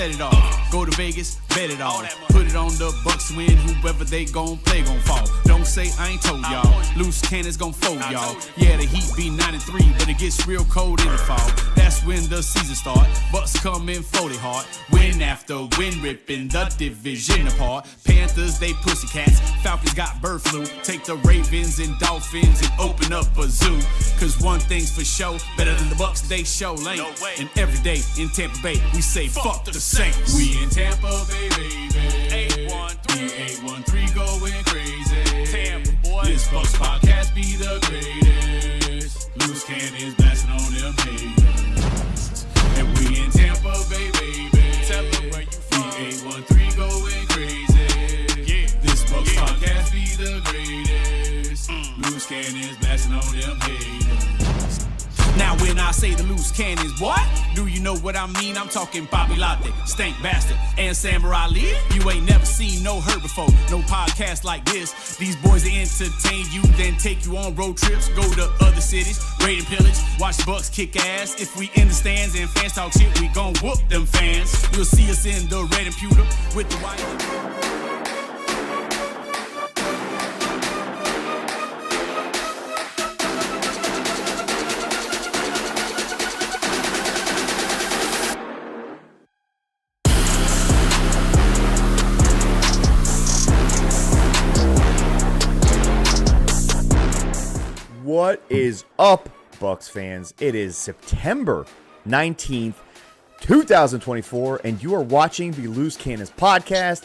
set it off. Go to Vegas, bet it all. Put it on the Bucs win, whoever they gon' play gon' fall. Don't say I ain't told y'all. Loose cannons gon' fold y'all. Yeah, the Heat be 9-3, but it gets real cold in the fall. That's when the season start. Bucs come in 40 hard. Win after win, ripping the division apart. Panthers, they pussycats. Falcons got bird flu. Take the Ravens and Dolphins and open up a zoo. Cause one thing's for sure, better than the Bucs, they show lane. No way. And every day in Tampa Bay, we say fuck the Saints. We in Tampa Bay, baby. 813 going crazy. Tampa, boy. This Bucs podcast be the greatest. Loose cannons blasting on them haters. And we in Tampa Bay, baby. Tell them where you from. 813 going crazy. Yeah. This Bucs podcast be the greatest. Loose cannons blasting on them haters. Now when I say the loose cannons, what? Do you know what I mean? I'm talking Bobby Latte, Stank Bastard, and Samurai Lee. You ain't never seen no her before, no podcast like this. These boys they entertain you, then take you on road trips, go to other cities, raid and pillage, watch the Bucs kick ass. If we in the stands and fans talk shit, we gon' whoop them fans. You'll see us in the red and pewter with the white. What is up, Bucs fans? It is September 19th, 2024, and you are watching the Loose Cannons podcast,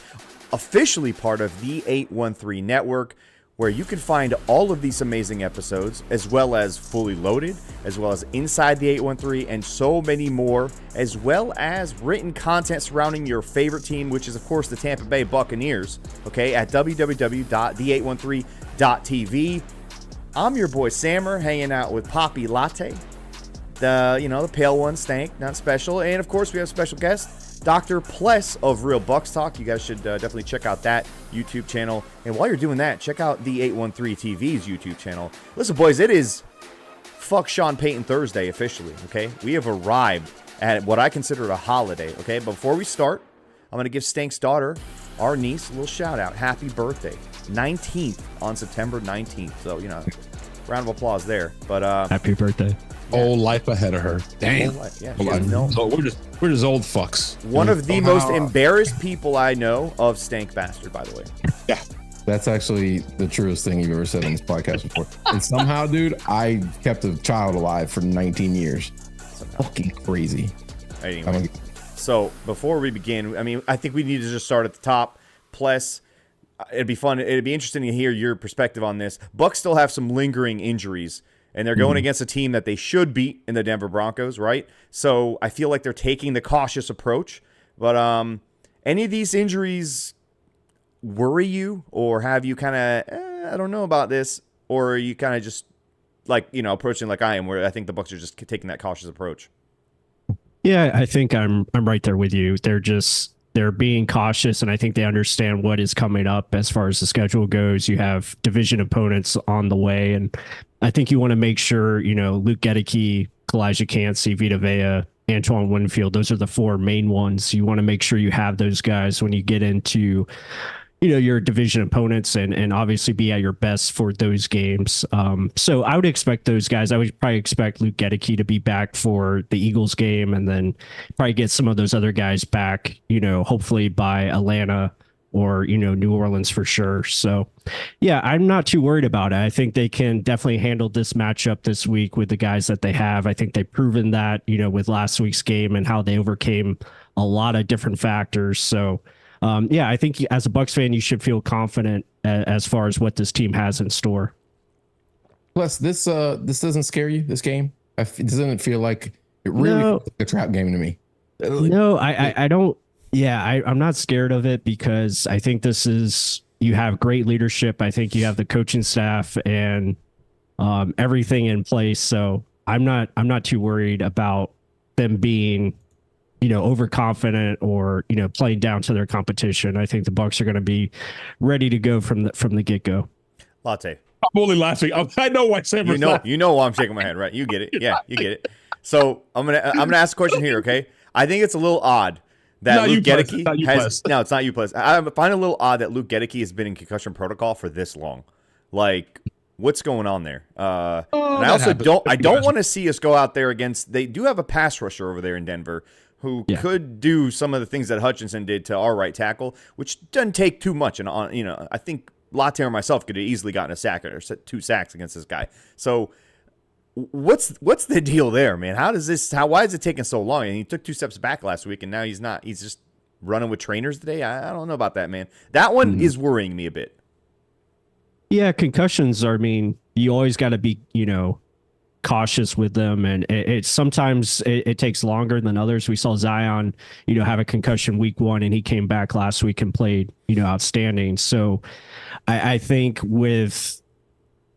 officially part of the 813 Network, where you can find all of these amazing episodes, as well as Fully Loaded, as well as Inside the 813, and so many more, as well as written content surrounding your favorite team, which is, of course, the Tampa Bay Buccaneers, okay, at www.the813.tv. I'm your boy Sammer, hanging out with Poppy Latte, the pale one, Stank, not special, and of course we have special guest, Dr. Pless of Real Bucs Talk. You guys should definitely check out that YouTube channel, and while you're doing that, check out the 813 TV's YouTube channel. Listen, boys, it is Fuck Sean Payton Thursday officially. Okay, we have arrived at what I consider a holiday. Okay, but before we start, I'm gonna give Stank's daughter, our niece, a little shout out. Happy birthday. 19th on September 19th. So, round of applause there. But happy birthday. Yeah. Whole life ahead of her. Damn. Yeah, so we're just old fucks. One of the most embarrassed people I know of Stank Bastard, by the way. Yeah. That's actually the truest thing you've ever said on this podcast before. And somehow, dude, I kept a child alive for 19 years. Fucking crazy. Anyway. So before we begin, I think we need to just start at the top. Plus, it'd be fun. It'd be interesting to hear your perspective on this. Bucs still have some lingering injuries, and they're going against a team that they should beat in the Denver Broncos, right? So I feel like they're taking the cautious approach. But any of these injuries worry you, or have you kind of, I don't know about this, or are you kind of just approaching like I am, where I think the Bucs are just taking that cautious approach? Yeah, I think I'm right there with you. They're being cautious, and I think they understand what is coming up as far as the schedule goes. You have division opponents on the way, and I think you want to make sure, Luke Gedeke, Kalijah Cansey, Vita Vea, Antoine Winfield, those are the four main ones. You want to make sure you have those guys when you get into, your division opponents, and obviously be at your best for those games. So I would expect those guys. I would probably expect Luke Gedeke to be back for the Eagles game, and then probably get some of those other guys back, hopefully by Atlanta or, New Orleans for sure. So yeah, I'm not too worried about it. I think they can definitely handle this matchup this week with the guys that they have. I think they've proven that, with last week's game and how they overcame a lot of different factors. So I think as a Bucs fan, you should feel confident as far as what this team has in store. Plus, this doesn't scare you, this game? It doesn't feel like it really feels like a trap game to me. No, I don't. Yeah, I'm not scared of it because I think you have great leadership. I think you have the coaching staff and everything in place. So I'm not too worried about them being overconfident or, playing down to their competition. I think the Bucs are going to be ready to go from the get-go. Latte. I'm only laughing. I know why Sam was laughing. You know why I'm shaking my head, right? You get it. Yeah, you get it. So I'm gonna ask a question here, okay? I think it's a little odd that Not Luke you, Plus. Gedeke Not you, has. Plus. No, it's not you, Plus. I find it a little odd that Luke Gedeke has been in concussion protocol for this long. Like, what's going on there? And I also happens. don't want to see us go out there against. They do have a pass rusher over there in Denver who could do some of the things that Hutchinson did to our right tackle, which doesn't take too much. And I think Latte or myself could have easily gotten a sack or 2 sacks against this guy. So what's the deal there, man? Why is it taking so long? And he took 2 steps back last week, and now he's not. He's just running with trainers today. I don't know about that, man. That one is worrying me a bit. Yeah, concussions are, you always got to be, cautious with them. And sometimes it takes longer than others. We saw Zion, have a concussion week 1, and he came back last week and played, outstanding. So I think with,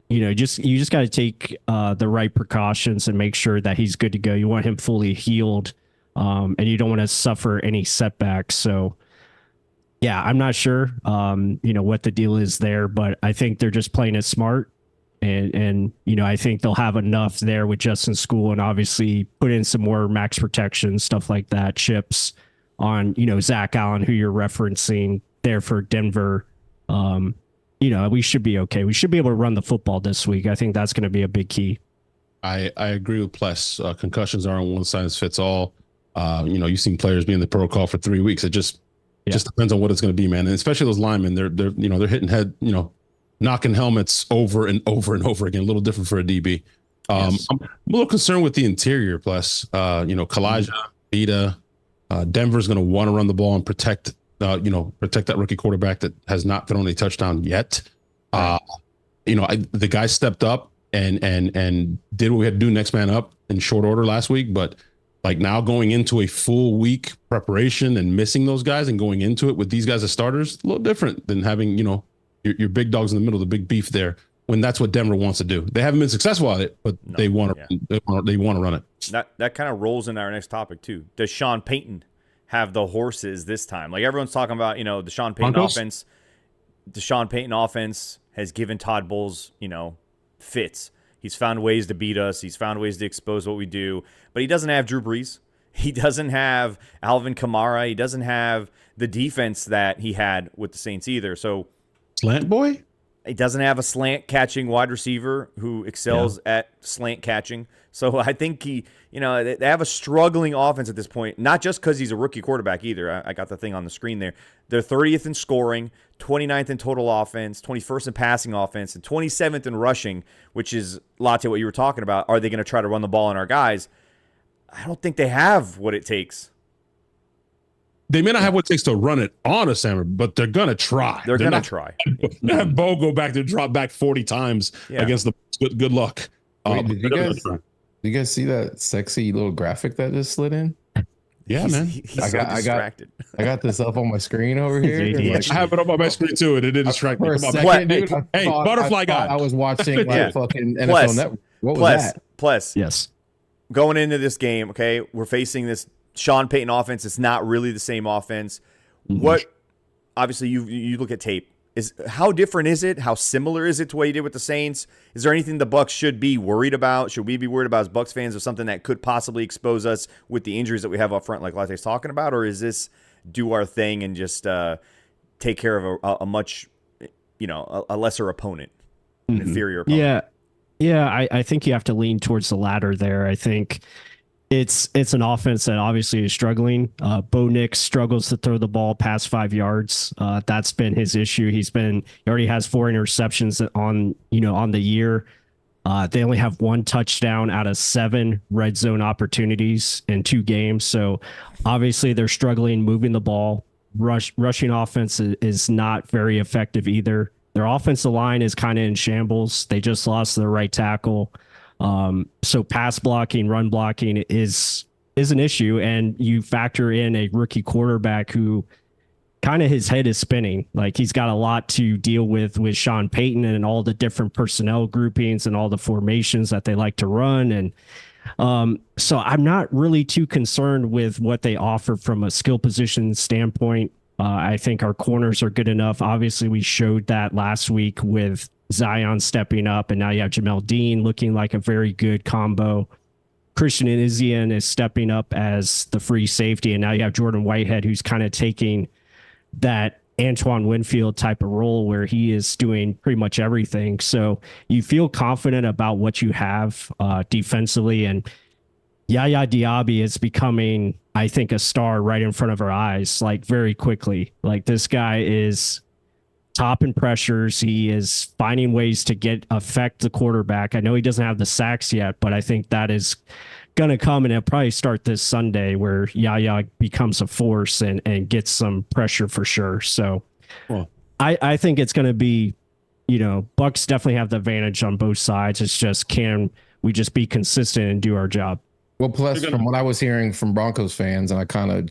you just got to take the right precautions and make sure that he's good to go. You want him fully healed, and you don't want to suffer any setbacks. So, yeah, I'm not sure, what the deal is there, but I think they're just playing it smart. And I think they'll have enough there with Justin School, and obviously put in some more max protection, stuff like that, chips on, Zach Allen, who you're referencing there for Denver. We should be okay. We should be able to run the football this week. I think that's going to be a big key. I agree with Pless. Concussions aren't one size fits all. You've seen players be in the protocol for 3 weeks. It just depends on what it's going to be, man. And especially those linemen, they're hitting head, knocking helmets over and over and over again. A little different for a DB. Yes. I'm a little concerned with the interior. Plus, Kalijah, Vita, Denver's going to want to run the ball and protect that rookie quarterback that has not thrown a touchdown yet. The guy stepped up and did what we had to do, next man up, in short order last week. But like now going into a full week preparation and missing those guys and going into it with these guys as starters, a little different than having, your big dogs in the middle, the big beef there, when that's what Denver wants to do. They haven't been successful at it, but they want to run it. That kind of rolls into our next topic too. Does Sean Payton have the horses this time? Like everyone's talking about, the Sean Payton Broncos? offense. The Sean Payton offense has given Todd Bowles, fits. He's found ways to beat us. He's found ways to expose what we do. But he doesn't have Drew Brees. He doesn't have Alvin Kamara. He doesn't have the defense that he had with the Saints either. So Slant boy? he doesn't have a slant catching wide receiver who excels at slant catching. So I think they have a struggling offense at this point, not just because he's a rookie quarterback either. I got the thing on the screen there. They're 30th in scoring, 29th in total offense, 21st in passing offense, and 27th in rushing, which is, Latte, what you were talking about. Are they going to try to run the ball on our guys? I don't think they have what it takes. They may not have what it takes to run it on a Sammer, but they're going to try. They're going to try. Have Bo go back to drop back 40 times against the good luck. Wait, did you guys see that sexy little graphic that just slid in? Yeah, man. He's distracted. I got this up on my screen over here. I have it up on my screen too, and it did distract me. For a Come on, second, man. dude, Hey, butterfly guy. I was watching fucking NFL Network. What was that? Plus, Yes. going into this game, okay, we're facing this Sean Payton offense. It's not really the same offense. What, obviously, you look at tape. How different is it? How similar is it to what he did with the Saints? Is there anything the Bucs should be worried about? Should we be worried about as Bucs fans of something that could possibly expose us with the injuries that we have up front, like Latte's talking about? Or is this do our thing and just take care of a much, a lesser opponent, an inferior opponent? Yeah, I think you have to lean towards the latter there. I think it's an offense that obviously is struggling. Bo Nix struggles to throw the ball past 5 yards. That's been his issue. He already has 4 interceptions on the year. They only have 1 touchdown out of 7 red zone opportunities in 2 games. So obviously they're struggling moving the ball. Rushing offense is not very effective either. Their offensive line is kind of in shambles. They just lost their right tackle. So pass blocking, run blocking is an issue. And you factor in a rookie quarterback who kind of his head is spinning. Like he's got a lot to deal with Sean Payton and all the different personnel groupings and all the formations that they like to run. And so I'm not really too concerned with what they offer from a skill position standpoint. I think our corners are good enough. Obviously, we showed that last week with Zion stepping up, and now you have Jamel Dean looking like a very good combo. Christian Izien is stepping up as the free safety, and now you have Jordan Whitehead, who's kind of taking that Antoine Winfield type of role where he is doing pretty much everything. So you feel confident about what you have defensively, and Yaya Diaby is becoming, I think, a star right in front of our eyes, like very quickly. Like this guy is top in pressures. He is finding ways to affect the quarterback. I know he doesn't have the sacks yet, but I think that is going to come, and it'll probably start this Sunday where Yaya becomes a force and gets some pressure for sure. So I think it's going to be, Bucs definitely have the advantage on both sides. It's just, can we just be consistent and do our job? Well, plus from what I was hearing from Broncos fans, and I kind of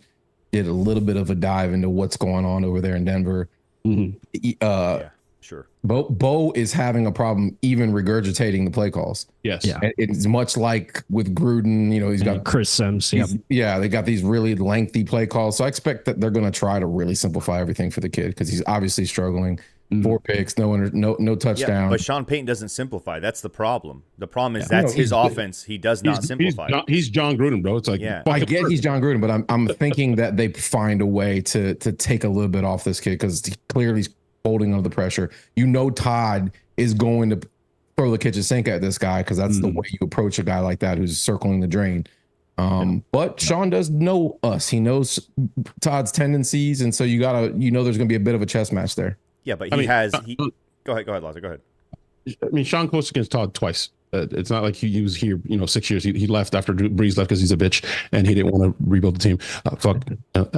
did a little bit of a dive into what's going on over there in Denver. Yeah, sure. Bo is having a problem even regurgitating the play calls. Yes. Yeah. It's much like with Gruden, he's got Chris Sims. Yep. Yeah, they got these really lengthy play calls. So I expect that they're going to try to really simplify everything for the kid because he's obviously struggling. 4 picks, no touchdown. Yeah, but Sean Payton doesn't simplify. That's the problem. The problem is that's his offense. He does not simplify. He's John Gruden, bro. It's like, I get he's John Gruden, but I'm thinking that they find a way to take a little bit off this kid because he clearly is holding under the pressure. Todd is going to throw the kitchen sink at this guy because that's the way you approach a guy like that who's circling the drain. But Sean does know us. He knows Todd's tendencies, and so you gotta, there's gonna be a bit of a chess match there. Yeah, but go ahead, Laza, go ahead. I mean, Sean coached against Todd twice. It's not like he was here, 6 years. He left after Breeze left because he's a bitch and he didn't want to rebuild the team. Fuck,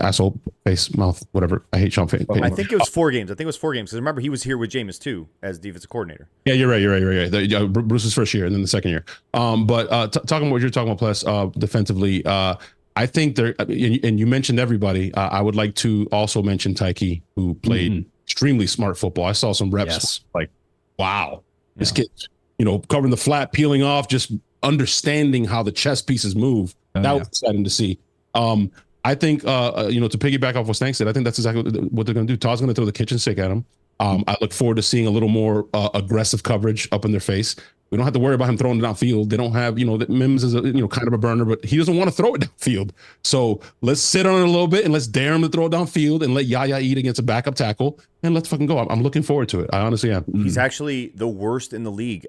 asshole, face, mouth, whatever. I hate Sean Payton. I think it was 4 games. Because remember, he was here with Jameis too as defensive coordinator. Yeah, you're right. Bruce's first year and then the second year. But talking about what you're talking about, plus defensively, I think there, and you mentioned everybody. I would like to also mention Tyke, who played extremely smart football. I saw some reps like, wow, this kid, covering the flat, peeling off, just understanding how the chess pieces move. That was exciting to see. I think, to piggyback off what Stank said, I think that's exactly what they're going to do. Todd's going to throw the kitchen sink at him. I look forward to seeing a little more aggressive coverage up in their face. We don't have to worry about him throwing it downfield. They don't have, that Mims is kind of a burner, but he doesn't want to throw it downfield. So let's sit on it a little bit and let's dare him to throw it doonfield and let Yaya eat against a backup tackle and let's fucking go. I'm looking forward to it. I honestly am. He's actually the worst in the league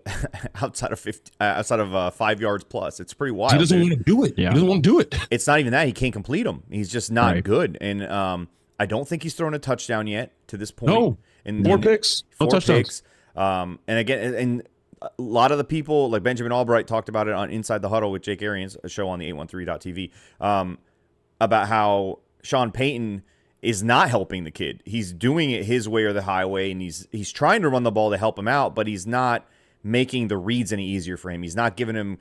outside of 5 yards plus. It's pretty wild. He doesn't want to do it. Yeah. He doesn't want to do it. It's not even that. He can't complete them. He's just not good. And I don't think he's thrown a touchdown yet to this point. No. 4 picks. No touchdowns. And again, a lot of the people, like Benjamin Albright talked about it on Inside the Huddle with Jake Arians, a show on the 813.tv, about how Sean Payton is not helping the kid. He's doing it his way or the highway, and he's trying to run the ball to help him out, but he's not making the reads any easier for him. He's not giving him,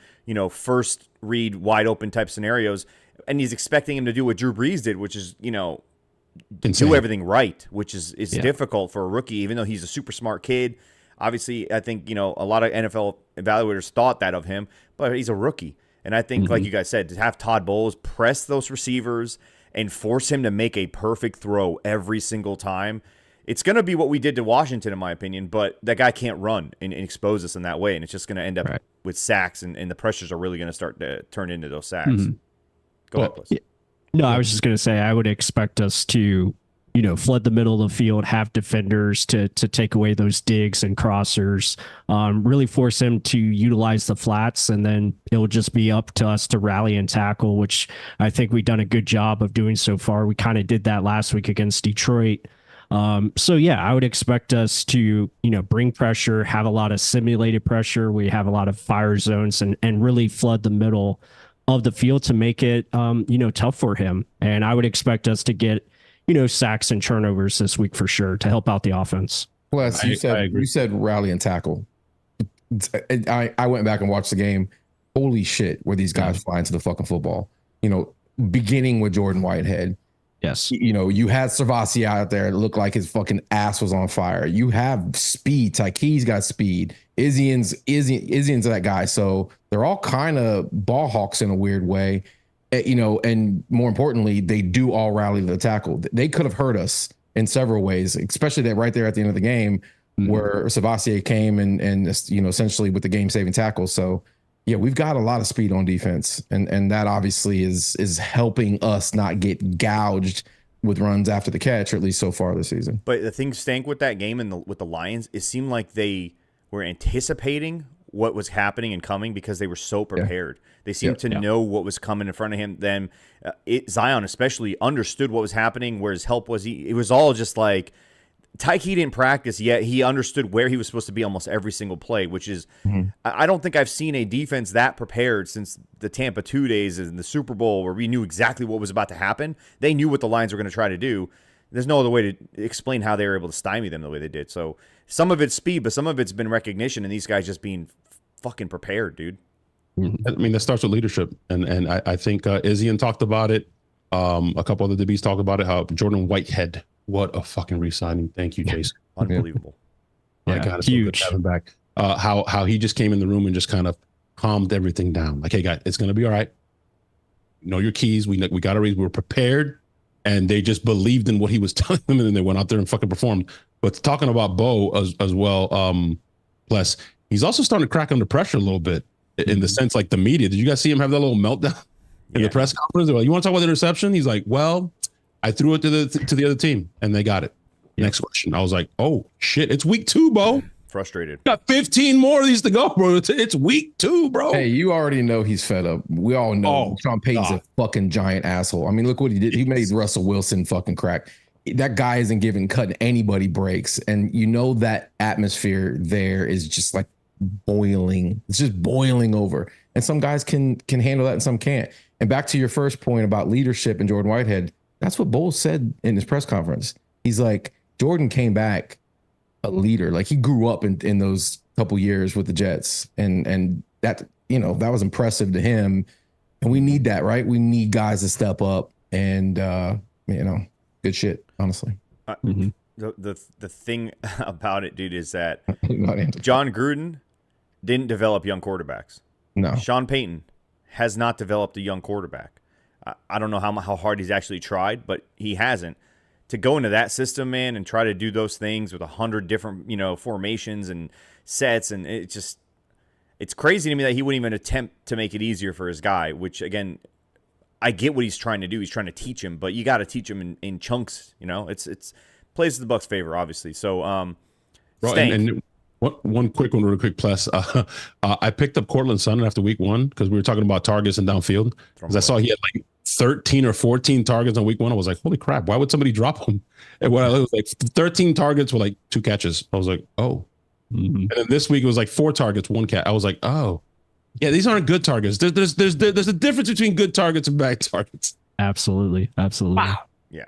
first read wide open type scenarios, and he's expecting him to do what Drew Brees did, which is, do everything right, which is difficult for a rookie, even though he's a super smart kid. Obviously, I think, a lot of NFL evaluators thought that of him, but he's a rookie. And I think, like you guys said, to have Todd Bowles press those receivers and force him to make a perfect throw every single time, it's going to be what we did to Washington, in my opinion, but that guy can't run and expose us in that way, and it's just going to end up with sacks, and the pressures are really going to start to turn into those sacks. Go ahead, please. No, I was just going to say, I would expect us to flood the middle of the field, have defenders to take away those digs and crossers, really force him to utilize the flats, and then it'll just be up to us to rally and tackle, which I think we've done a good job of doing so far. We kind of did that last week against Detroit. So yeah, I would expect us to, bring pressure, have a lot of simulated pressure. We have a lot of fire zones and really flood the middle of the field to make it, tough for him. And I would expect us to get, sacks and turnovers this week for sure to help out the offense. Plus, you said rally and tackle. I went back and watched the game. Holy shit, were these guys flying to the fucking football? Beginning with Jordan Whitehead. Yes. You had Savasi out there. It looked like his fucking ass was on fire. You have speed. Tyke's got speed. Izzian's that guy. So they're all kind of ball hawks in a weird way. And more importantly, they do all rally to the tackle. They could have hurt us in several ways, especially that right there at the end of the game where Savasi came and essentially with the game-saving tackle. So Yeah, we've got a lot of speed on defense, and that obviously is helping us not get gouged with runs after the catch, or at least so far this season. But the thing stank with that game and with the Lions, it seemed like they were anticipating what was happening and coming because they were so prepared. Yeah. They seemed to know what was coming in front of them. Zion especially understood what was happening, where his help was. It was all just like Tyke didn't practice yet. He understood where he was supposed to be almost every single play, which is I don't think I've seen a defense that prepared since the Tampa 2 days and the Super Bowl, where we knew exactly what was about to happen. They knew what the Lions were going to try to do. There's no other way to explain how they were able to stymie them the way they did. So some of it's speed, but some of it's been recognition and these guys just being fucking prepared, dude. I mean, that starts with leadership. And I think Izzian talked about it. A couple other DBs talked about it, how Jordan Whitehead, what a fucking re-signing. Thank you, Jason. Unbelievable. My God, it's huge. So good to have him back. How he just came in the room and just kind of calmed everything down. Like, hey, guys, it's going to be all right. Know your keys. We got to read. We were prepared. And they just believed in what he was telling them, and then they went out there and fucking performed. But talking about Bo as well, plus he's also starting to crack under pressure a little bit in the sense, like the media. Did you guys see him have that little meltdown in the press conference? They're like, you want to talk about the interception? He's like, well, I threw it to the other team, and they got it. Next question. I was like, oh shit, it's week 2, Bo. Frustrated. Got 15 more of these to go, bro. It's week 2, bro. Hey, you already know he's fed up. We all know Sean Payton's a fucking giant asshole. I mean, look what he did. He made Russell Wilson fucking crack. That guy isn't cutting anybody breaks. And you know that atmosphere there is just like boiling. It's just boiling over. And some guys can handle that and some can't. And back to your first point about leadership and Jordan Whitehead, that's what Bowles said in his press conference. He's like, Jordan came back a leader. Like, he grew up in those couple years with the Jets, and that, you know, that was impressive to him. And we need that, right? We need guys to step up, and you know, good shit, honestly. The thing about it, dude, is that John Gruden didn't develop young quarterbacks. No. Sean Payton has not developed a young quarterback. I don't know how hard he's actually tried, but he hasn't. To go into that system, man, and try to do those things with 100 different, you know, formations and sets, and it's crazy to me that he wouldn't even attempt to make it easier for his guy, which, again, I get what he's trying to do. He's trying to teach him, but you got to teach him in chunks, you know. It's plays to the Bucs' favor, obviously. So, and one quick one, real quick, plus. I picked up Cortland Sutton after week 1 because we were talking about targets and downfield. Because I saw he had like 13 or 14 targets on week 1. I was like, holy crap, why would somebody drop him? And when I looked, like 13 targets with like 2 catches. I was like, oh. And then this week it was like 4 targets, 1 catch. I was like, oh. Yeah, these aren't good targets. There's a difference between good targets and bad targets. Absolutely. Yeah.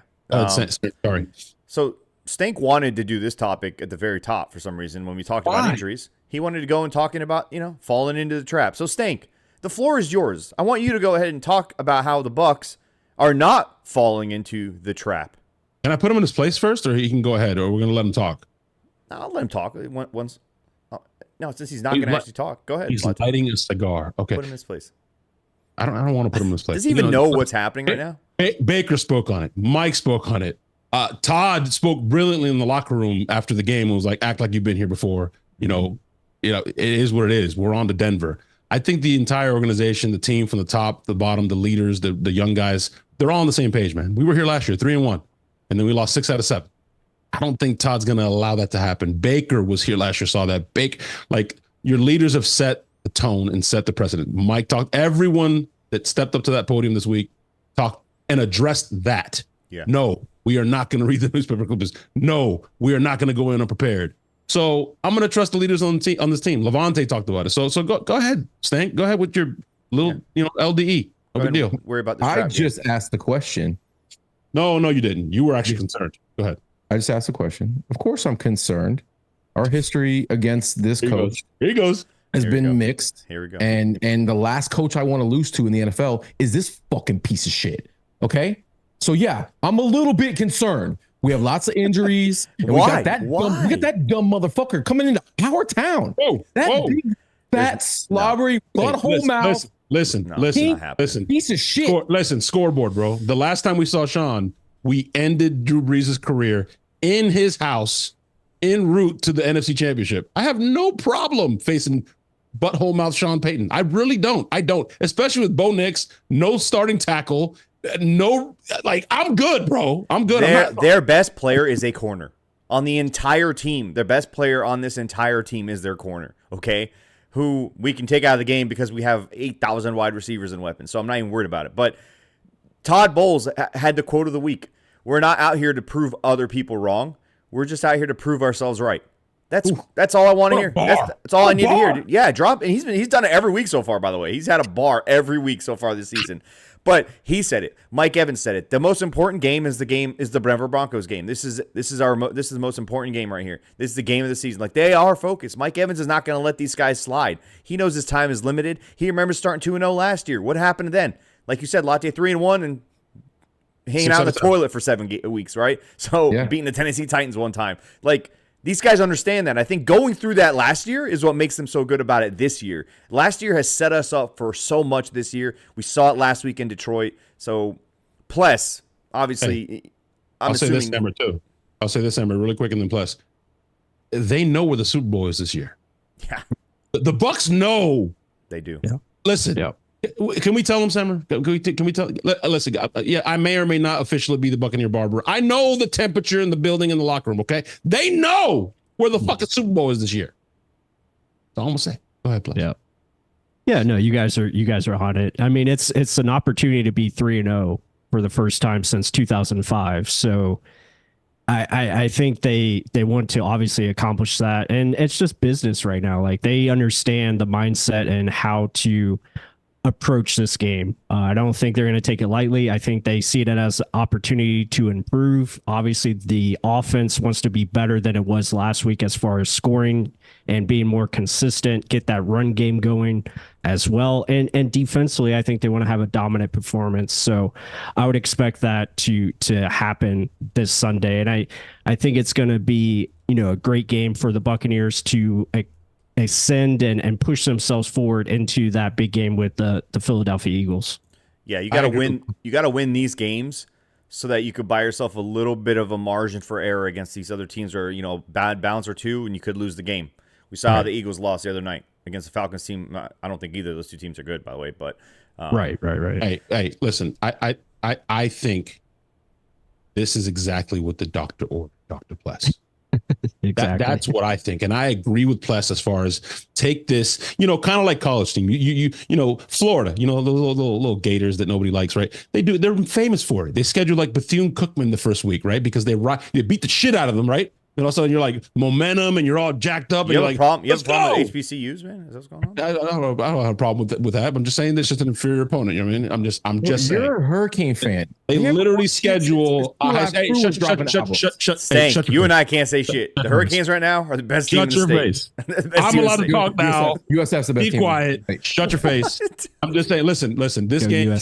Sorry. So Stank wanted to do this topic at the very top for some reason when we talked about injuries. He wanted to go and talking about, you know, falling into the trap. So Stank, the floor is yours. I want you to go ahead and talk about how the Bucs are not falling into the trap. Can I put him in his place first, or he can go ahead, or we're going to let him talk? I'll let him talk once. No, since he's not going to actually talk, go ahead. He's lighting a cigar. Okay. Put him in his place. I don't want to put him in his place. Does he even know what's happening right now? Baker spoke on it. Mike spoke on it. Todd spoke brilliantly in the locker room after the game and was like, act like you've been here before. You know, it is what it is. We're on to Denver. I think the entire organization, the team from the top, the bottom, the leaders, the young guys, they're all on the same page, man. We were here last year, 3-1, and then we lost 6 out of 7. I don't think Todd's going to allow that to happen. Baker was here last year, saw that. Like, your leaders have set the tone and set the precedent. Mike talked, everyone that stepped up to that podium this week talked and addressed that. Yeah. No, we are not going to read the newspaper clippings. No, we are not going to go in unprepared. So I'm going to trust the leaders on this team. Levante talked about it. So go ahead, Stank. Go ahead with your little, LDE. No big deal. Worry about this. I just asked the question. No, you didn't. You were actually concerned. Go ahead. I just asked the question. Of course I'm concerned. Our history against this coach has been mixed. Here we go. And the last coach I want to lose to in the NFL is this fucking piece of shit. Okay? So yeah, I'm a little bit concerned. We have lots of injuries. And we got that dumb motherfucker coming into our town. Big, fat, slobbery, butthole mouth. Listen, piece of shit. Scoreboard, bro. The last time we saw Sean, we ended Drew Brees' career in his house en route to the NFC Championship. I have no problem facing butthole mouth Sean Payton. I really don't. I don't. Especially with Bo Nix, no starting tackle, no, like, I'm good, bro. I'm good. Their best player is a corner. On the entire team, their best player on this entire team is their corner, okay? Who we can take out of the game because we have 8,000 wide receivers and weapons, so I'm not even worried about it. But Todd Bowles had the quote of the week. We're not out here to prove other people wrong. We're just out here to prove ourselves right. That's all I want to hear. That's all I need to hear. Dude. Yeah, drop. And he's done it every week so far, by the way. He's had a bar every week so far this season. But he said it. Mike Evans said it. The most important game is the Denver Broncos game. This is the most important game right here. This is the game of the season. Like, they are focused. Mike Evans is not going to let these guys slide. He knows his time is limited. He remembers starting 2-0 last year. What happened then? Like you said, Latte 3-1 and hanging out in the toilet for 7 weeks, right? So beating the Tennessee Titans one time. Like, these guys understand that. I think going through that last year is what makes them so good about it this year. Last year has set us up for so much this year. We saw it last week in Detroit. So, plus, obviously, I'll say this, Amber, too. I'll say this, Amber, really quick, and then plus. They know where the Super Bowl is this year. Yeah. The Bucs know. They do. Yeah. Listen. Yeah. Can we tell them, Sammer? Can we tell? Listen, I may or may not officially be the Buccaneer barber. I know the temperature in the building in the locker room. Okay, they know where the fucking Super Bowl is this year. That's all I'm gonna say. Go ahead, please. Yeah. No, you guys are on it. I mean, it's an opportunity to be 3-0 for the first time since 2005. So, I think they want to obviously accomplish that, and it's just business right now. Like, they understand the mindset and how to approach this game. I don't think they're going to take it lightly. I think they see it as an opportunity to improve. Obviously, the offense wants to be better than it was last week as far as scoring and being more consistent, get that run game going as well. And defensively, I think they want to have a dominant performance. So I would expect that to happen this Sunday. And I think it's going to be, a great game for the Buccaneers to ascend and push themselves forward into that big game with the Philadelphia Eagles. Yeah, you got to win. You got to win these games so that you could buy yourself a little bit of a margin for error against these other teams, or bad bounce or two, and you could lose the game. We saw how the Eagles lost the other night against the Falcons team. I don't think either of those two teams are good, by the way. But right. Hey, listen. I think this is exactly what the doctor ordered, Dr. Pless. Exactly. That's what I think, and I agree with Pless as far as take this, kind of like college team. Florida, the little Gators that nobody likes, right? They're famous for it. They schedule like Bethune-Cookman the first week, right? Because they beat the shit out of them, right? And all of a sudden you're like momentum, and you're all jacked up. And you're like, you have a problem with HBCUs, man? Is that what's going on? I don't have a problem with that. But I'm just saying this is an inferior opponent. You know what I mean? I'm just saying. You're a Hurricane fan. They literally schedule. Shut you and I can't say shit. The Hurricanes right now are the best team in the state. I'm allowed to talk now. USF's the best team. Be quiet. Shut your face. I'm just saying. Listen. This game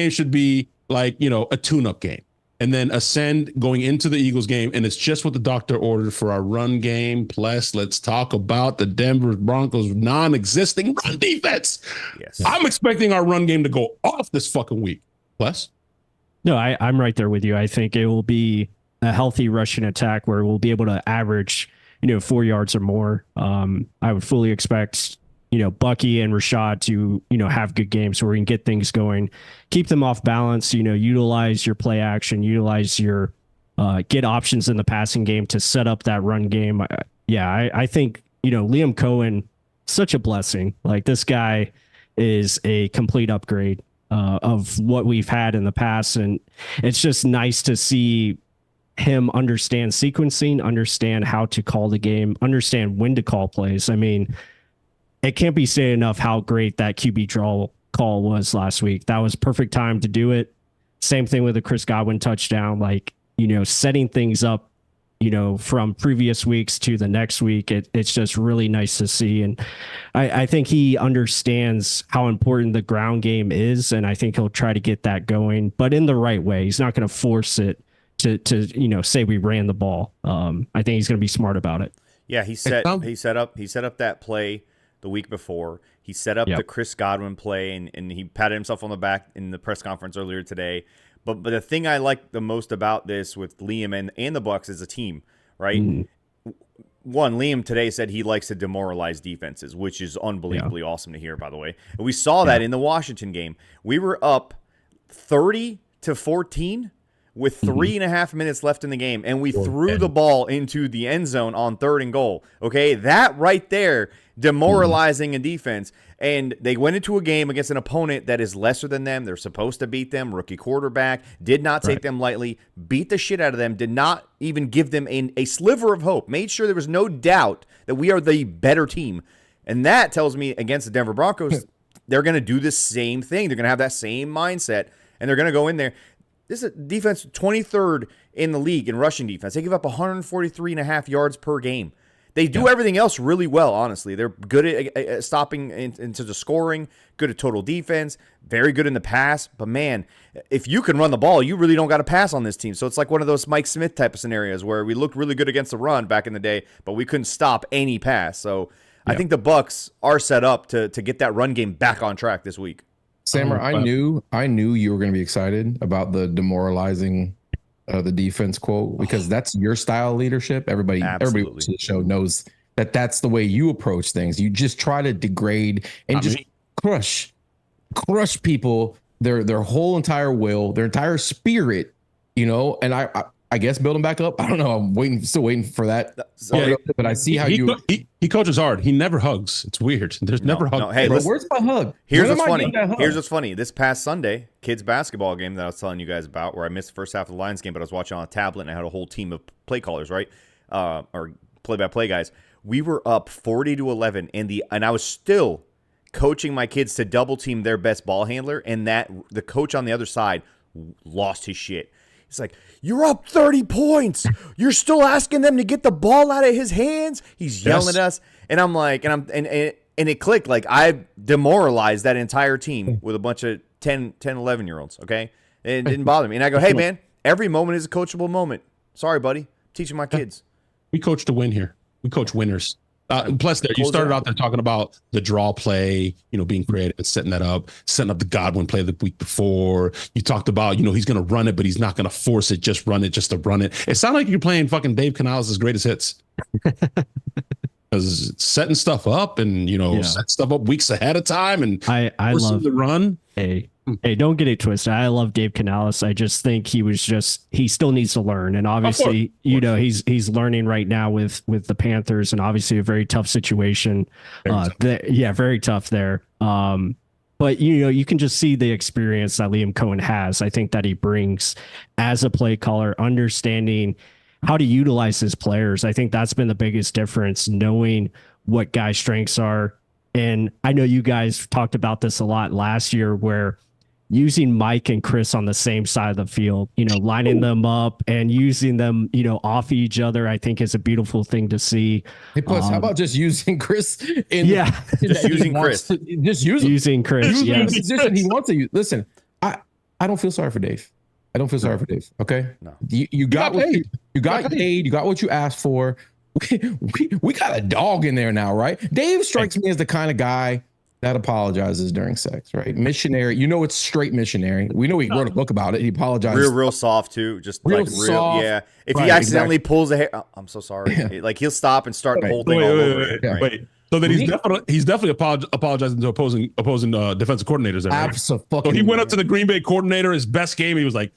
should be like a tune-up game. And then ascend going into the Eagles game, and it's just what the doctor ordered for our run game. Plus, let's talk about the Denver Broncos' non-existing run defense. Yes, I'm expecting our run game to go off this fucking week. Plus, no, I'm right there with you. I think it will be a healthy rushing attack where we'll be able to average, 4 yards or more. I would fully expect Bucky and Rashad to, have good games where we can get things going, keep them off balance, utilize your play action, utilize your get options in the passing game to set up that run game. I think, Liam Cohen, such a blessing. Like, this guy is a complete upgrade of what we've had in the past. And it's just nice to see him understand sequencing, understand how to call the game, understand when to call plays. I mean, it can't be said enough how great that QB draw call was last week. That was perfect time to do it. Same thing with the Chris Godwin touchdown, setting things up, from previous weeks to the next week. It's just really nice to see. And I think he understands how important the ground game is. And I think he'll try to get that going, but in the right way. He's not going to force it to say we ran the ball. I think he's going to be smart about it. Yeah. He set up that play the week before. He set up the Chris Godwin play, and he patted himself on the back in the press conference earlier today. But the thing I like the most about this with Liam and the Bucs is a team, right? one, Liam today said he likes to demoralize defenses, which is unbelievably awesome to hear, by the way. And we saw that in the Washington game. We were up 30-14 with 3.5 minutes left in the game, and we threw the ball into the end zone on 3rd and goal. Okay, that right there, demoralizing a defense. And they went into a game against an opponent that is lesser than them. They're supposed to beat them. Rookie quarterback, did not take them lightly, beat the shit out of them, did not even give them a sliver of hope, made sure there was no doubt that we are the better team. And that tells me against the Denver Broncos, they're going to do the same thing. They're going to have that same mindset, and they're going to go in there. This is a defense 23rd in the league in rushing defense. They give up 143.5 yards per game. They do everything else really well, honestly. They're good at stopping into the scoring, good at total defense, very good in the pass. But, man, if you can run the ball, you really don't got to pass on this team. So it's like one of those Mike Smith type of scenarios where we looked really good against the run back in the day, but we couldn't stop any pass. So I think the Bucs are set up to get that run game back on track this week. Sammer, I knew you were going to be excited about the demoralizing the defense quote, because that's your style of leadership. Everybody watching the show knows that that's the way you approach things. You just try to degrade and crush people, their whole entire will, their entire spirit, and I guess build them back up. I don't know. I'm still waiting for that. But I see how he coaches hard. He never hugs. It's weird. There's never hugs. No, hey, where's my hug? Here's what's funny. This past Sunday, kids basketball game that I was telling you guys about, where I missed the first half of the Lions game, but I was watching on a tablet and I had a whole team of play callers, right? Or play-by-play guys. We were up 40-11, and I was still coaching my kids to double team their best ball handler, and that the coach on the other side lost his shit. It's like, you're up 30 points. You're still asking them to get the ball out of his hands. He's yelling at us. And I'm like, and it clicked. Like, I demoralized that entire team with a bunch of 10, 11-year-olds, okay? It didn't bother me. And I go, hey, man, every moment is a coachable moment. Sorry, buddy. I'm teaching my kids. We coach to win here. We coach winners. Plus, you started out there talking about the draw play, being creative and setting up the Godwin play the week before. You talked about, he's going to run it, but he's not going to force it, just run it, just to run it. It sounded like you're playing fucking Dave Canales' greatest hits. Because setting stuff up and, set stuff up weeks ahead of time and I love the run. Hey, don't get it twisted. I love Dave Canales. I just think he still needs to learn. And obviously, he's learning right now with the Panthers, and obviously a very tough situation. Very tough there. But you can just see the experience that Liam Cohen has. I think that he brings as a play caller, understanding how to utilize his players. I think that's been the biggest difference, knowing what guys' strengths are. And I know you guys talked about this a lot last year, where using Mike and Chris on the same side of the field, lining them up and using them, off each other, I think is a beautiful thing to see. Hey, plus, how about just using Chris? Just using Chris. Using Chris. In the position he wants to use. Listen, I don't feel sorry for Dave. I don't feel sorry for Dave. Okay. No. You got paid. You got paid. You got what you asked for. We got a dog in there now, right? Dave strikes me as the kind of guy that apologizes during sex, right? Missionary. It's straight missionary. We know he wrote a book about it. He apologizes. Real soft too. Just real soft. Yeah. If he accidentally pulls a hair, I'm so sorry. Yeah. Like, he'll stop and start the whole thing all over. Wait. So then he's definitely apologizing to opposing defensive coordinators. There, right? Absolutely. So he went up to the Green Bay coordinator, his best game. He was like,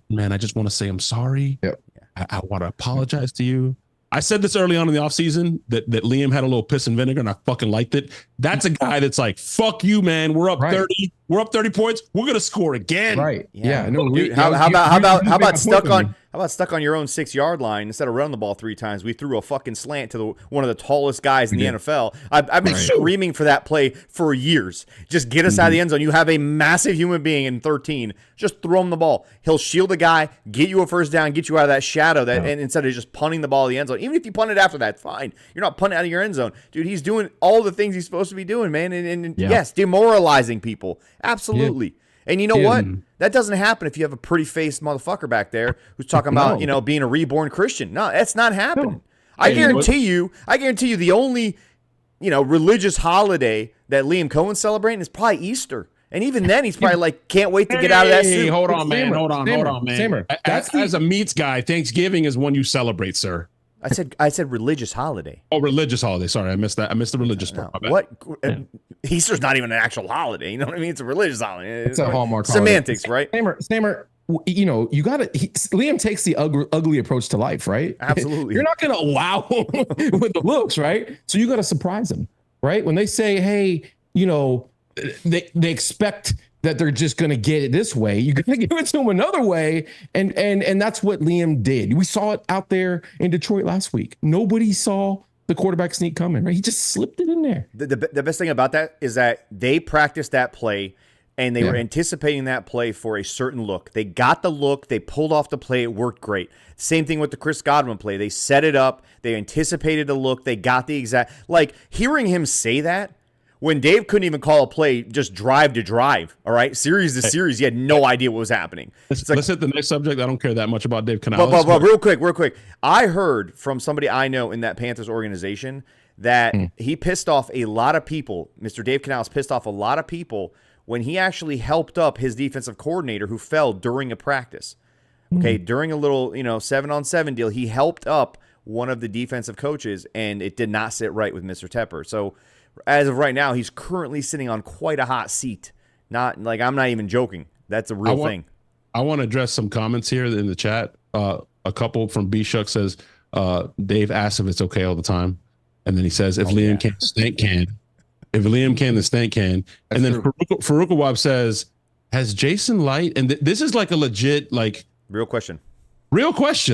man, I just want to say I'm sorry. Yep. I want to apologize to you. I said this early on in the offseason that Liam had a little piss and vinegar, and I fucking liked it. That's a guy that's like, fuck you, man. We're up 30. We're up 30 points. We're gonna score again. Right. Yeah. No, dude, how about stuck on your own 6-yard line instead of running the ball 3 times? We threw a fucking slant to one of the tallest guys in the NFL. I've been screaming for that play for years. Just get us out of the end zone. You have a massive human being in 13. Just throw him the ball. He'll shield a guy, get you a first down, get you out of that shadow. And instead of just punting the ball to the end zone, even if you punt it after that, fine. You're not punting out of your end zone, dude. He's doing all the things he's supposed to be doing, man. And yes, demoralizing people. Absolutely. Yeah. And you know what? That doesn't happen if you have a pretty faced motherfucker back there who's talking about, being a reborn Christian. No, that's not happening. No. I guarantee you the only, religious holiday that Liam Cohen's celebrating is probably Easter. And even then, he's probably like, can't wait to get out of that suit. Hold on, man. Hold on, man. As a meats guy, Thanksgiving is when you celebrate, sir. I said religious holiday. Oh, religious holiday. Sorry, I missed that. I missed the religious part. My bad. What? Easter's not even an actual holiday. You know what I mean? It's a religious holiday. It's a Hallmark semantics, holiday. right? Stamer, you know, you got to. Liam takes the ugly approach to life, right? Absolutely. You're not going to wow him with the looks, right? So you got to surprise him, right? When they say, hey, you know, they expect that they're just going to get it this way. You got to give it to them another way. And that's what Liam did. We saw it out there in Detroit last week. Nobody saw the quarterback sneak coming, right? He just slipped it in there. The best thing about that is that they practiced that play and they were anticipating that play for a certain look. They got the look. They pulled off the play. It worked great. Same thing with the Chris Godwin play. They set it up. They anticipated the look. They got the exact, like hearing him say that, when Dave couldn't even call a play, just drive to drive, all right? Series to series, he had no idea what was happening. Let's hit the next subject. I don't care that much about Dave Canales. But real quick. I heard from somebody I know in that Panthers organization that he pissed off a lot of people. Mr. Dave Canales pissed off a lot of people when he actually helped up his defensive coordinator who fell during a practice. Okay, during a little, 7-on-7 deal, he helped up one of the defensive coaches, and it did not sit right with Mr. Tepper. So, as of right now, he's currently sitting on quite a hot seat. Not like I'm not even joking. That's a real thing. I want to address some comments here in the chat. A couple from B Shuck says, Dave asks if it's okay all the time. And then he says, if Liam can, Stank can. If Liam can, then Stank can. And then Farouk Awab says, has Jason Light, and this is like a legit, like real question,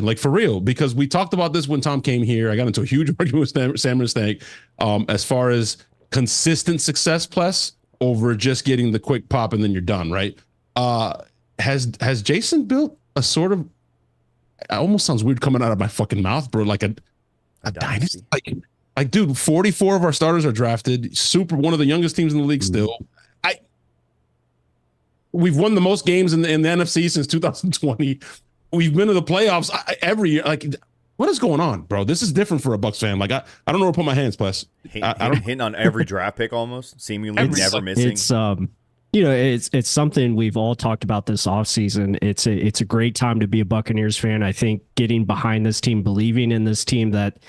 like for real, because we talked about this when Tom came here. I got into a huge argument with Sam and Stank as far as consistent success plus over just getting the quick pop and then you're done, right? Has Jason built a sort of, it almost sounds weird coming out of my fucking mouth, bro, like a dynasty? Like, dude, 44 of our starters are drafted. One of the youngest teams in the league still. We've won the most games in the NFC since 2020. We've been to the playoffs every year. Like, what is going on, bro? This is different for a Bucs fan. Like, I don't know where to put my hands, plus. Hitting on every draft pick almost, seemingly never missing. It's something we've all talked about this offseason. It's a great time to be a Buccaneers fan. I think getting behind this team, believing in this team that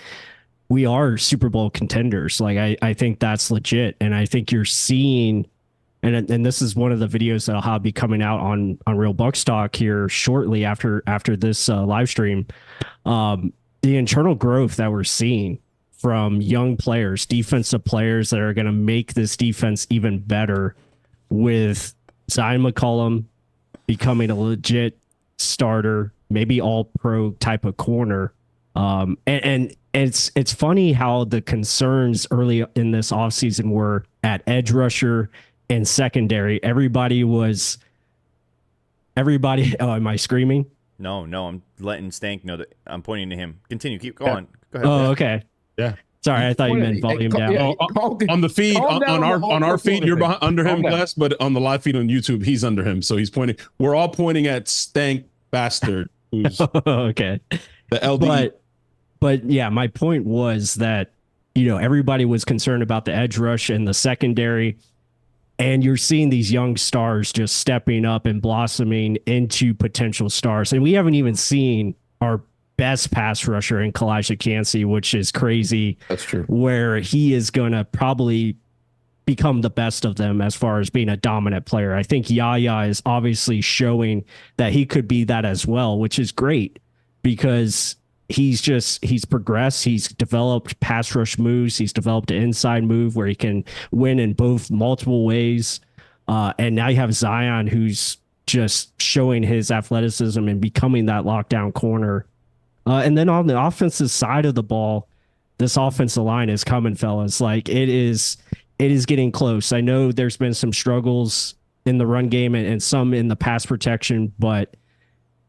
we are Super Bowl contenders. Like, I think that's legit. And I think you're seeing, and this is one of the videos that I'll be coming out on Real Bucs Talk here shortly after this live stream. The internal growth that we're seeing from young players, defensive players that are going to make this defense even better, with Zion McCollum becoming a legit starter, maybe all pro type of corner. And it's funny how the concerns early in this offseason were at edge rusher and secondary. Everybody, oh, am I screaming? No, I'm letting Stank know that I'm pointing to him. Continue. Keep going. Go ahead. Oh, okay. Yeah. Sorry, I thought you meant volume down. On the feed, on our feed, you're under him, Glass, but on the live feed on YouTube, he's under him. So he's pointing. We're all pointing at Stank Bastard, who's okay. The LD. But yeah, my point was that, everybody was concerned about the edge rush and the secondary. And you're seeing these young stars just stepping up and blossoming into potential stars. And we haven't even seen our best pass rusher in Kalijah Kancey, which is crazy. That's true. Where he is going to probably become the best of them as far as being a dominant player. I think Yaya is obviously showing that he could be that as well, which is great because he's progressed. He's developed pass rush moves. He's developed an inside move where he can win in both multiple ways. And now you have Zion, who's just showing his athleticism and becoming that lockdown corner. And then on the offensive side of the ball, this offensive line is coming, fellas. Like it is getting close. I know there's been some struggles in the run game and some in the pass protection, but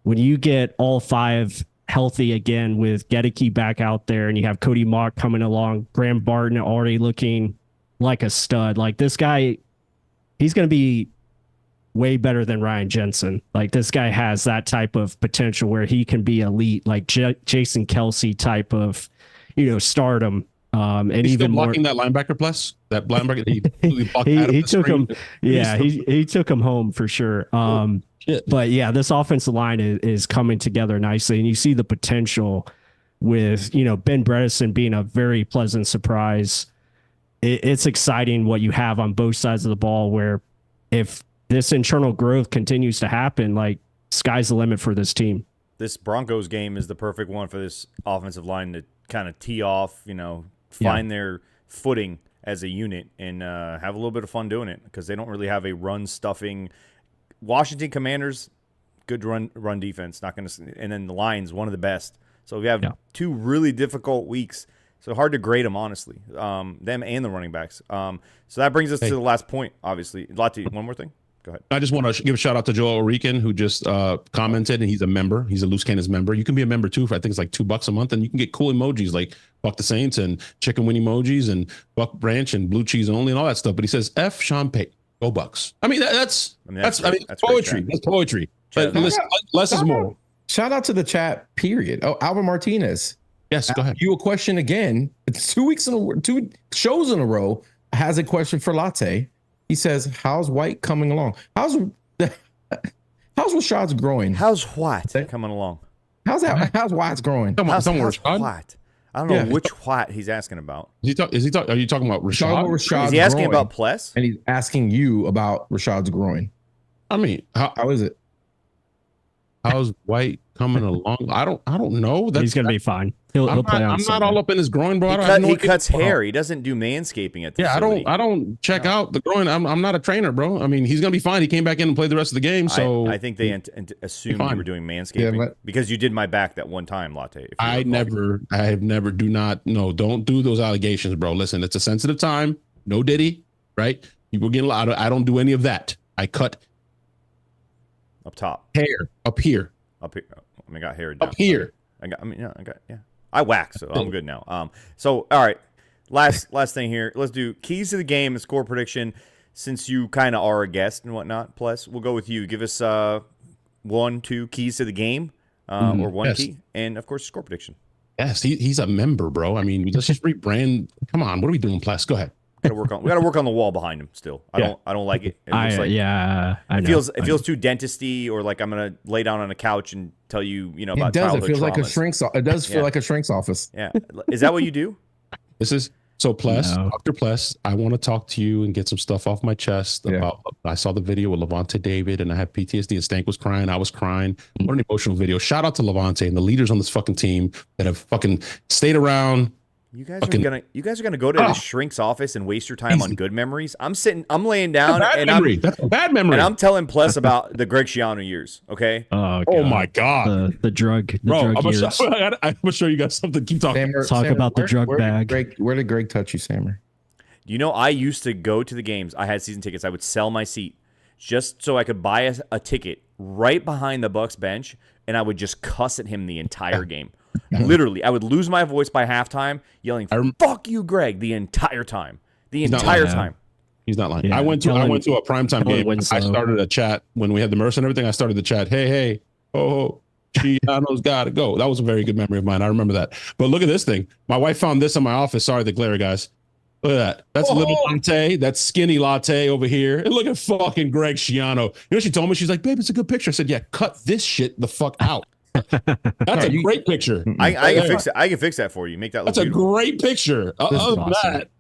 when you get all five healthy again with Gedeke back out there and you have Cody Mock coming along, Graham Barton already looking like a stud. Like this guy, he's going to be way better than Ryan Jensen. Like this guy has that type of potential where he can be elite, like Jason Kelce type of, stardom. And he's even still blocking more, that linebacker plus that linebacker. he took him. Yeah, he took him home for sure. But yeah, this offensive line is coming together nicely, and you see the potential with, you know, Ben Bredesen being a very pleasant surprise. It's exciting what you have on both sides of the ball, where if this internal growth continues to happen, like, sky's the limit for this team. This Broncos game is the perfect one for this offensive line to kind of tee off, you know, find their footing as a unit and have a little bit of fun doing it, because they don't really have a run stuffing. Washington Commanders, good run defense, not going to, and then the Lions, one of the best. So we have 2 really difficult weeks. So hard to grade them, honestly, them and the running backs. So that brings us to the last point, obviously. Lati, one more thing. Go ahead. I just want to give a shout out to Joel Orican, who just commented, and he's a member. He's a Loose Cannons member. You can be a member too for, I think it's like $2 a month, and you can get cool emojis like Buck the Saints and Chicken Wing emojis and Buck Branch and Blue Cheese Only and all that stuff. But he says, F Sean Payton, go Bucs. I mean, that's poetry. That's poetry. But listen, less is more. Shout out to the chat, period. Oh, Alvin Martinez. Yes, go ahead. You a question again. It's 2 shows in a row. Has a question for Latte. He says, "How's White coming along? How's Rashad's growing? How's White coming along? How's White's growing? How's White? I don't know which White he's asking about. Are you talking about Rashad? Is he asking about Pless? And he's asking you about Rashad's growing. I mean, how is it? How's White coming along? I don't know. He's gonna be fine. He'll play on. I'm not all up in his groin, bro. He cuts hair. He doesn't do manscaping at the facility. I don't check out the groin. I'm not a trainer, bro. I mean, he's gonna be fine. He came back in and played the rest of the game. So I think they assumed you were doing manscaping because you did my back that one time, Latte. I have never. Don't do those allegations, bro. Listen, it's a sensitive time. No Diddy, right? People getting loud. I don't do any of that. I cut up top, hair up here. I mean, I got hair down. Up here. I wax, so I'm good now. So all right, last thing here. Let's do keys to the game and score prediction. Since you kind of are a guest and whatnot, plus we'll go with you. Give us 1, 2 keys to the game, or one key, and of course score prediction. Yes, he's a member, bro. I mean, let's just rebrand. Come on, what are we doing, Plus? Go ahead. We gotta work on the wall behind him still. I don't like it. It feels too dentisty, or like I'm gonna lay down on a couch and tell you about childhood it feels traumas. like a shrink's. It does feel like a shrink's office. Yeah, is that what you do? This is so Pless, Dr. Pless. I want to talk to you and get some stuff off my chest about. I saw the video with Levante David, and I had PTSD. And Stank was crying. I was crying. What an emotional video. Shout out to Levante and the leaders on this fucking team that have fucking stayed around. You guys are gonna go to the shrink's office and waste your time on good memories. I'm laying down, that's a bad memory. And I'm telling Pless about the Greg Schiano years. Okay. Oh my God. The drug years. I'm gonna show you guys something. Keep talking. Talk about the drug bag. Where did Greg touch you, Sammer? I used to go to the games. I had season tickets. I would sell my seat just so I could buy a ticket right behind the Bucs bench, and I would just cuss at him the entire game. Literally, I would lose my voice by halftime, yelling "fuck you, Greg" the entire time. He's not lying. Yeah, I went to a primetime game. I started a chat when we had the Merce and everything. I started the chat. Hey, Chiano's got to go. That was a very good memory of mine. I remember that. But look at this thing. My wife found this in my office. Sorry, the glare, guys. Look at that. That's little latte. That's skinny latte over here. And look at fucking Greg Schiano. You know what she told me? She's like, babe, it's a good picture. I said, yeah, cut this shit the fuck out. That's a great picture. I can fix it. I can fix that for you. Make that look That's beautiful. A great picture.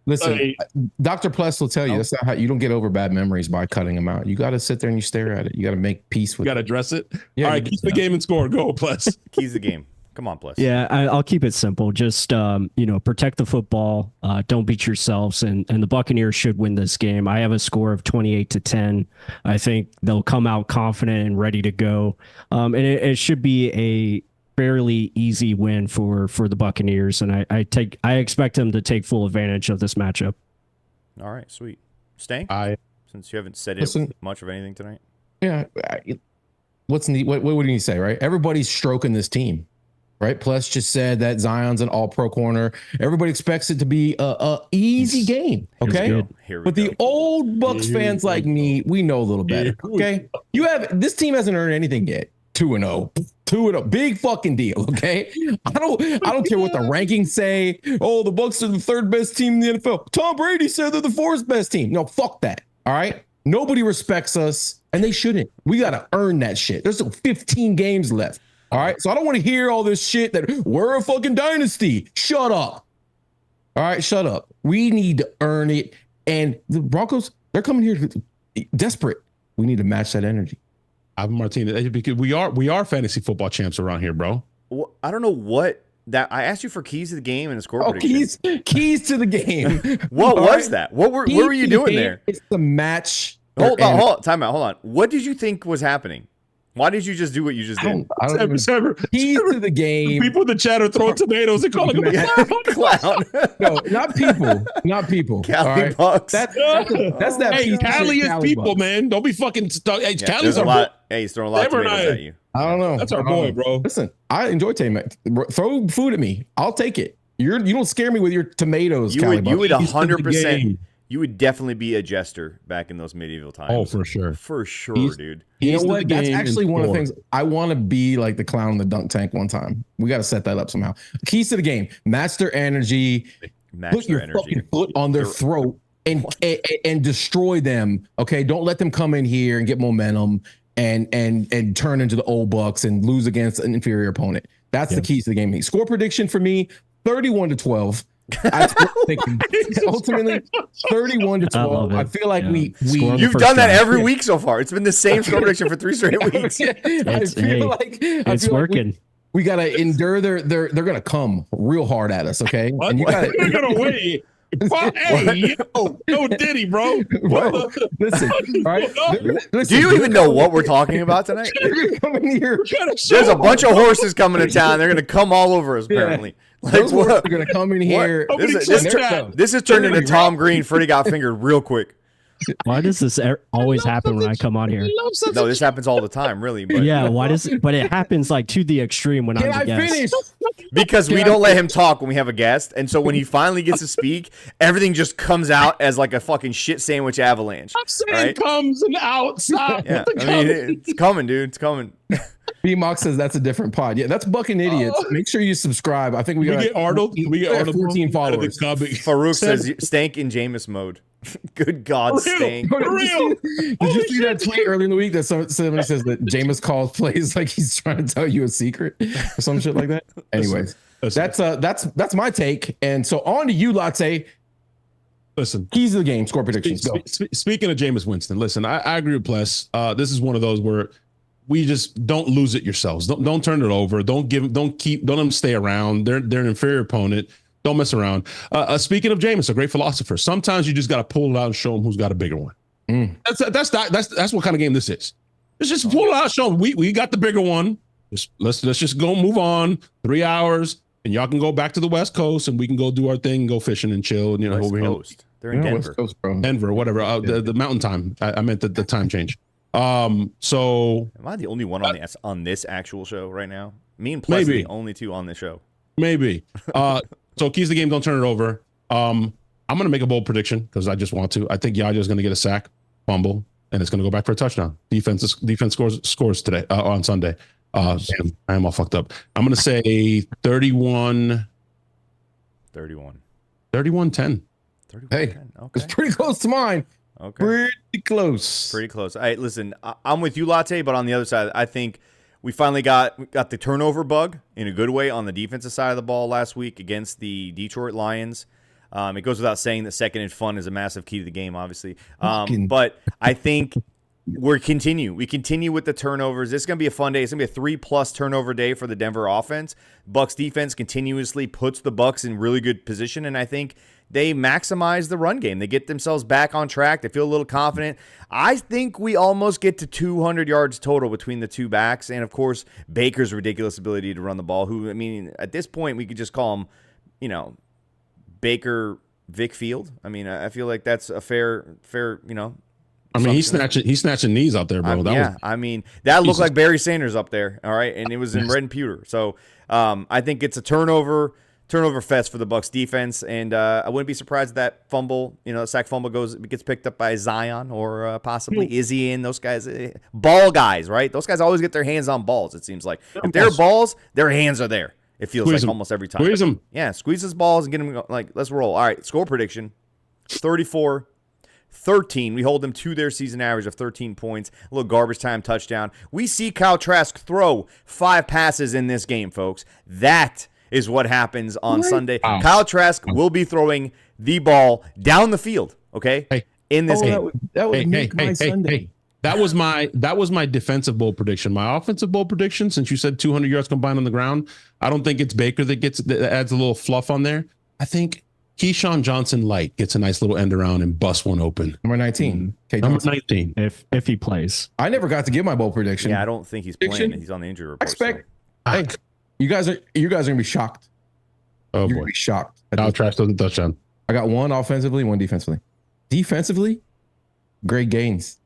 Listen, Dr. Pless will tell you that's not how you don't get over bad memories by cutting them out. You got to sit there and you stare at it. You got to make peace with it. You got to address it. Yeah, all right, keep the game and score. Go, Pless. Keys the game. Come on, Pless. Yeah, I'll keep it simple. Just protect the football. Don't beat yourselves, and the Buccaneers should win this game. I have a score of 28-10. I think they'll come out confident and ready to go. And it should be a fairly easy win for the Buccaneers, and I expect them to take full advantage of this matchup. All right, sweet. Stank? Since you haven't said much of anything tonight. Yeah. What's neat? What would you say, right? Everybody's stroking this team. Right. Plus just said that Zion's an all-pro corner. Everybody expects it to be a easy game. Okay. But the old Bucs fans like me, we know a little better. Okay. This team hasn't earned anything yet. 2-0. 2-0. Big fucking deal. Okay. I don't care what the rankings say. Oh, the Bucs are the 3rd best team in the NFL. Tom Brady said they're the 4th best team. No, fuck that. All right. Nobody respects us, and they shouldn't. We got to earn that shit. There's still 15 games left. All right. So I don't want to hear all this shit that we're a fucking dynasty. Shut up. All right. Shut up. We need to earn it. And the Broncos, they're coming here desperate. We need to match that energy. Ivan Martinez, because we are fantasy football champs around here, bro. Well, I don't know what that. I asked you for keys to the game and a score prediction. Keys to the game. What was that? What were you doing there? It's the match. Hold on. Time out. Hold on. What did you think was happening? Why did you just do what you just did? I don't even, keys to the game. People in the chat are throwing tomatoes and calling him a Clown. No, not people. Not people. Cali all right? Bucs. That's that. Hey, Cali is people, Bucs. man. Don't be fucking stuck. Hey, Yeah, Cali's our lot. Hey, he's throwing a lot of tomatoes Never at you. I don't know. That's our boy, bro. Listen, I enjoy tomatoes. Throw food at me. I'll take it. You don't scare me with your tomatoes. You would 100%. game. You would definitely be a jester back in those medieval times. Oh, for sure. For sure, dude. You know Keys to what? the That's game actually and one of the score. things I want to be like the clown in the dunk tank one time. We got to set that up somehow. Keys to the game: match their energy, put your fucking foot on their throat, and destroy them. Okay, don't let them come in here and get momentum and turn into the old Bucks and lose against an inferior opponent. That's the keys to the game. Score prediction for me: 31-12. Ultimately 31-12. I feel like You've done that every week so far. It's been the same score prediction for 3 straight weeks. It's working. Like we gotta endure they're gonna come real hard at us, okay? And you gotta They're gonna win. Hey, yo, Diddy, bro. listen, all right? Listen, Do you even know what we're talking about tonight? they're coming here? There's a bunch of horses coming to town. They're going to come all over us, apparently. Like, Those horses are gonna come in here. This is turned into Tom Green. Freddie got fingered real quick. Why does this always happen when I come on here? No, this happens all the time, really. But Yeah, but it happens like to the extreme when Can I'm I the guest. finish? because we don't let him talk when we have a guest, and so when he finally gets to speak, everything just comes out as like a fucking shit sandwich avalanche. I'm saying right? comes and out. Stop. Yeah, I mean, it's coming, dude. It's coming. B-Mox says that's a different pod. Yeah, that's Bucking Idiots. Make sure you subscribe. I think we got get Arnold. We get Arnold 14 followers. Farouk says Stank in Jameis mode. Good God, Stank. Did you see that tweet early in the week that somebody says that Jameis calls plays like he's trying to tell you a secret or some shit like that? Anyways, that's my take. And so on to you, Latte. Listen, Keys of the game, score predictions. Go. Speaking of Jameis Winston, listen, I agree with Pless. This is one of those where we just don't lose it yourselves. Don't turn it over. Don't let them stay around. They're an inferior opponent. Don't mess around. Speaking of Jameis, a great philosopher. Sometimes you just got to pull it out and show them who's got a bigger one. That's what kind of game this is. Let's just pull it out, show them we got the bigger one. Let's just go move on. 3 hours, and y'all can go back to the West Coast, and we can go do our thing, and go fishing and chill. And, West over Coast. here. They're in Denver. West Coast, bro. Denver, whatever. The mountain time. I meant the time change. So Am I the only one on this actual show right now? Me and Plus are the only two on this show. Maybe. So keys to the game, don't turn it over. I'm going to make a bold prediction because I just want to. I think Yaja's going to get a sack, fumble, and it's going to go back for a touchdown. Defense scores today on Sunday. Damn, I am all fucked up. I'm going to say 31. 31. 31-10. 31. Hey, Okay. it's pretty close to mine. Okay. Pretty close. Pretty close. All right, listen, I'm with you, Latte, but on the other side, I think we finally got the turnover bug in a good way on the defensive side of the ball last week against the Detroit Lions. It goes without saying that second and fun is a massive key to the game, obviously. But I think we continue with the turnovers. This is going to be a fun day. It's going to be a 3+ turnover day for the Denver offense. Bucs defense continuously puts the Bucs in really good position, and I think they maximize the run game. They get themselves back on track. They feel a little confident. I think we almost get to 200 yards total between the two backs, and of course Baker's ridiculous ability to run the ball. Who, I mean, at this point we could just call him, Baker Vic Field. I mean, I feel like that's a fair. I mean, he's snatching knees out there, bro. That looked like Barry Sanders up there. All right, and it was in red and pewter. So I think it's a turnover fest for the Bucs defense, and I wouldn't be surprised if that fumble, sack fumble gets picked up by Zion or possibly Izzy and those guys, ball guys, right? Those guys always get their hands on balls. It seems like if they're balls, their hands are there. It feels like almost every time. Squeeze them. Yeah, squeeze his balls and get them. Let's roll. All right, score prediction: 34-31 13. We hold them to their season average of 13 points. A little garbage time touchdown. We see Kyle Trask throw 5 passes in this game, folks. That is what happens on Sunday. Wow. Kyle Trask will be throwing the ball down the field, okay, in this game. That would make my Sunday. That was my defensive bowl prediction. My offensive bowl prediction, since you said 200 yards combined on the ground, I don't think it's Baker that adds a little fluff on there. I think Keyshawn Johnson Light gets a nice little end around and busts one open. Number 19. Number 19. If he plays. I never got to give my bowl prediction. Yeah, I don't think he's playing. He's on the injury report. I expect. Hey, you guys are gonna be shocked. Oh You're boy, gonna be shocked. Kyle Trask doesn't touchdown. I got one offensively, one defensively. Defensively, Greg Gaines.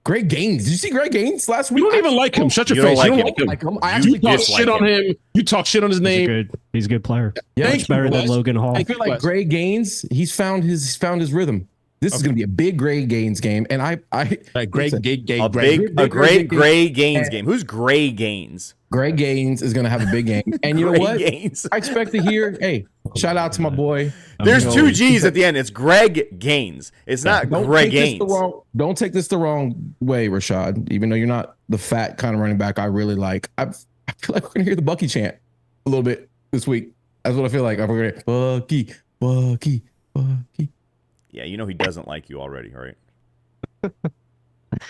Greg Gaines. Did you see Greg Gaines last week? You don't even like him. Shut your You don't face. like You him. don't like him. I actually You talk dislike shit on him. You talk shit on his name. He's a good player. Yeah, Much better than Logan Hall. I feel like Greg Gaines. He's found his rhythm. This is going to be a big Greg Gaines game, and I Great a great Gray Gaines game. Who's Gray Gaines? Greg Gaines is going to have a big game, and you know Gray what? Gaines. I expect to hear. Hey, shout out to my boy. There's You know, 2 G's at the end. It's Greg Gaines. It's not Greg Gaines. Don't take this the wrong way, Rashad. Even though you're not the fat kind of running back I really like, I feel like we're gonna hear the Bucky chant a little bit this week. That's what I feel like. We're gonna Bucky, Bucky, Bucky. Yeah, you know he doesn't like you already, right?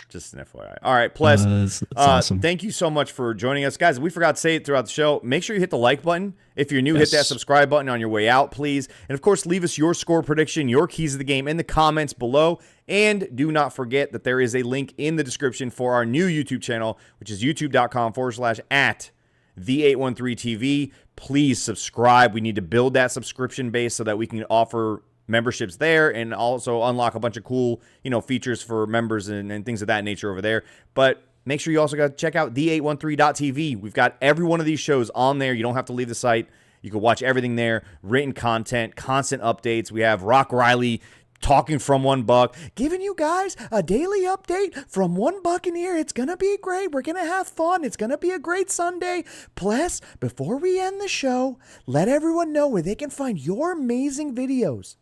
Just an FYI. All right, Ples, That's awesome. thank you so much for joining us. Guys, we forgot to say it throughout the show. Make sure you hit the like button. If you're new, hit that subscribe button on your way out, please. And, of course, leave us your score prediction, your keys of the game in the comments below. And do not forget that there is a link in the description for our new YouTube channel, which is youtube.com/@the813TV. Please subscribe. We need to build that subscription base so that we can offer memberships there and also unlock a bunch of cool, features for members and things of that nature over there. But make sure you also got to check out the813.tv. We've got every one of these shows on there. You don't have to leave the site. You can watch everything there, written content, constant updates. We have Rock Riley talking from one Buck, giving you guys a daily update from one Buccaneer. It's going to be great. We're going to have fun. It's going to be a great Sunday. Plus, before we end the show, let everyone know where they can find your amazing videos.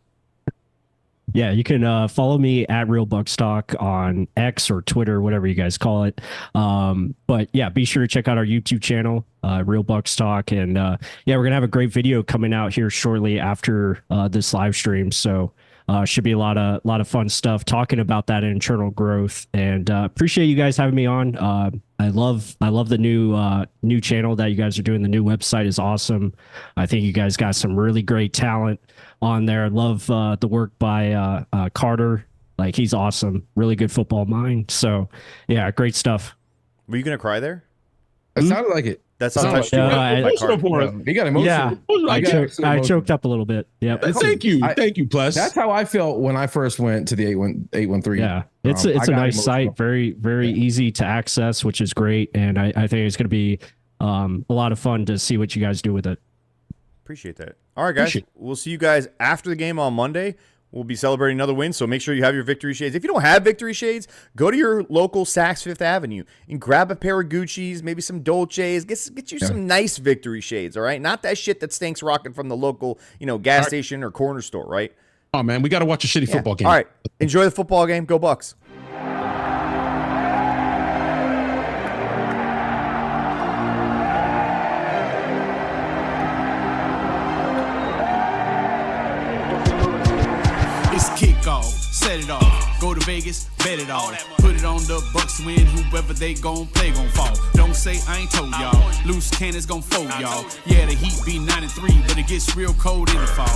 Yeah, you can follow me at Real Bucs Talk on X or Twitter, whatever you guys call it. But yeah, be sure to check out our YouTube channel, Real Bucs Talk, and yeah, we're gonna have a great video coming out here shortly after this live stream. So should be a lot of fun stuff talking about that internal growth. And appreciate you guys having me on. I love the new channel that you guys are doing. The new website is awesome. I think you guys got some really great talent on there. I love the work by Carter. Like, he's awesome. Really good football mind. So yeah, great stuff. Were you gonna cry there? It sounded like it. That sounds like You got emotional. Yeah, I choked up a a little bit. Yep. Thank you, Plus. That's how I felt when I first went to the 813. Yeah, it's a nice site, very easy to access, which is great, and I think it's going to be a lot of fun to see what you guys do with it. Appreciate that. All right, guys. We'll see you guys after the game on Monday. We'll be celebrating another win, so make sure you have your victory shades. If you don't have victory shades, go to your local Saks Fifth Avenue and grab a pair of Gucci's, maybe some Dolces. Get you some nice victory shades, all right? Not that shit that stinks rocking from the local, gas station or corner store, right? Oh, man, we got to watch a shitty football game. All right. Enjoy the football game. Go Bucs. Kickoff, set it off, go to Vegas, bet it all, put it on the Bucs win, whoever they gon' play gon' fall. Don't say I ain't told y'all, loose cannons gon' fold y'all. Yeah, the Heat be 9-3, but it gets real cold in the fall.